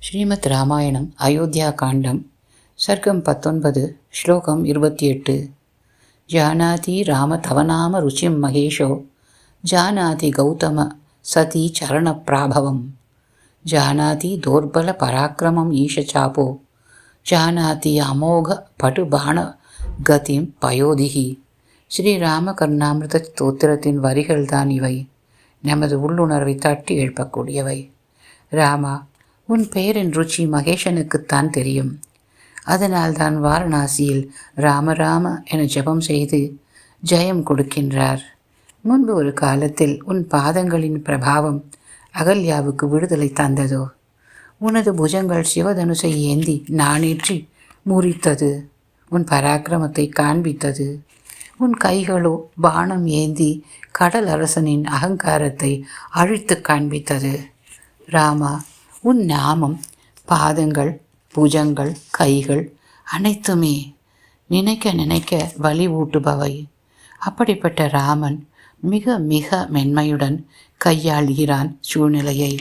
ஸ்ரீமத் ராமாயணம் அயோத்தியா காண்டம் சர்க்கம் 19 ஸ்லோகம் 28. ஜானாதி ராம தவநாம ருச்சிம் மகேஷோ ஜானாதி கௌதம சதி சரண பிராபவம் ஜானாதி தோர்பல பராக்கிரமம் ஈஷச்சாப்போ ஜானாதி அமோக படுபாண கதிம் பயோதிகி. ஸ்ரீராம கருணாமிர்த ஸ்தோத்திரத்தின் வரிகள்தான் இவை. நமது உள்ளுணர்வை தட்டி எழுப்பக்கூடியவை. ராமா, உன் பெயரின் ருச்சி மகேஷனுக்குத்தான் தெரியும். அதனால் தான் வாரணாசியில் ராமராம என ஜெபம் செய்து ஜெயம் கொடுக்கின்றார். முன்பு ஒரு காலத்தில் உன் பாதங்களின் பிரபாவம் அகல்யாவுக்கு விடுதலை தந்ததோ? உனது புஜங்கள் சிவதனுசை ஏந்தி நாணேற்றி முறித்தது. உன் பராக்கிரமத்தை காண்பித்தது. உன் கைகளோ பானம் ஏந்தி கடல் அரசனின் அகங்காரத்தை அழித்து காண்பித்தது. ராமா, உன் நாமம், பாதங்கள், புஜங்கள், கைகள் அனைத்துமே நினைக்க நினைக்க வலி ஊட்டுபவை. அப்படிப்பட்ட ராமன் மிக மிக மென்மையுடன் கையாளுகிறான் சூழ்நிலையை.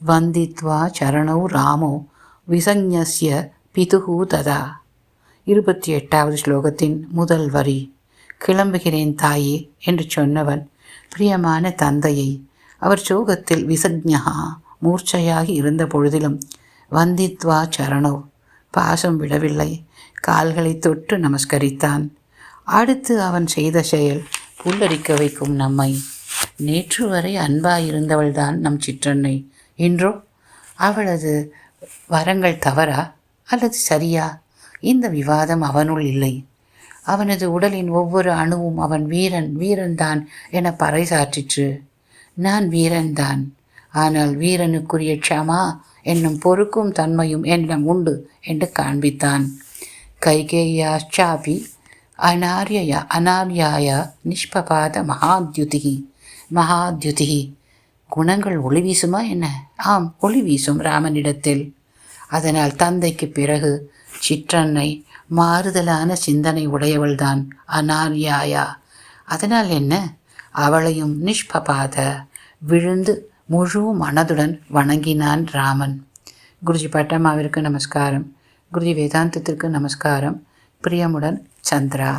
வந்தித்வா சரணௌ ராமோ விசஞ்ஞஸ்ய பிதுகு ததா. 28வது ஸ்லோகத்தின் முதல் வரி. கிளம்புகிறேன் தாயே என்று சொன்னவன் பிரியமான தந்தையை அவர் சோகத்தில் விசக்ஞா மூர்ச்சையாகி இருந்த பொழுதிலும் வந்தித்வா சரணோ பாசம் விடவில்லை. கால்களை தொட்டு நமஸ்கரித்தான். அடுத்து அவன் செய்த செயல் புல்லரிக்க வைக்கும் நம்மை. நேற்று வரை அன்பாயிருந்தவள்தான் நம் சிற்றன்னை. இன்றோ அவளது வரங்கள் தவறா அல்லது சரியா? இந்த விவாதம் அவனுள் இல்லை. அவனது உடலின் ஒவ்வொரு அணுவும் அவன் வீரன்தான் என பறைசாற்றிற்று. நான் வீரன்தான், ஆனால் வீரனுக்குரிய க்ஷமா என்னும் பொறுக்கும் தன்மையும் என்னிடம் உண்டு என்று காண்பித்தான். கைகேயாச்சாபி அனார்யாய நிஷ்பபாத மகாத்யுதிகி. குணங்கள் ஒளி வீசுமா என்ன? ஆம், ஒளி வீசும் ராமனிடத்தில். அதனால் தந்தைக்கு பிறகு சிற்றன்னை மாறுதலான சிந்தனை உடையவள்தான் அனார்யாயா. அதனால் என்ன? அவளையும் நிஷ்பபாத விழுந்து முழு மனதுடன் வணங்கினான் ராமன். குருஜி பட்டம்மாவிற்கு நமஸ்காரம். குருஜி வேதாந்தத்திற்கு நமஸ்காரம். பிரியமுடன் சந்திரா.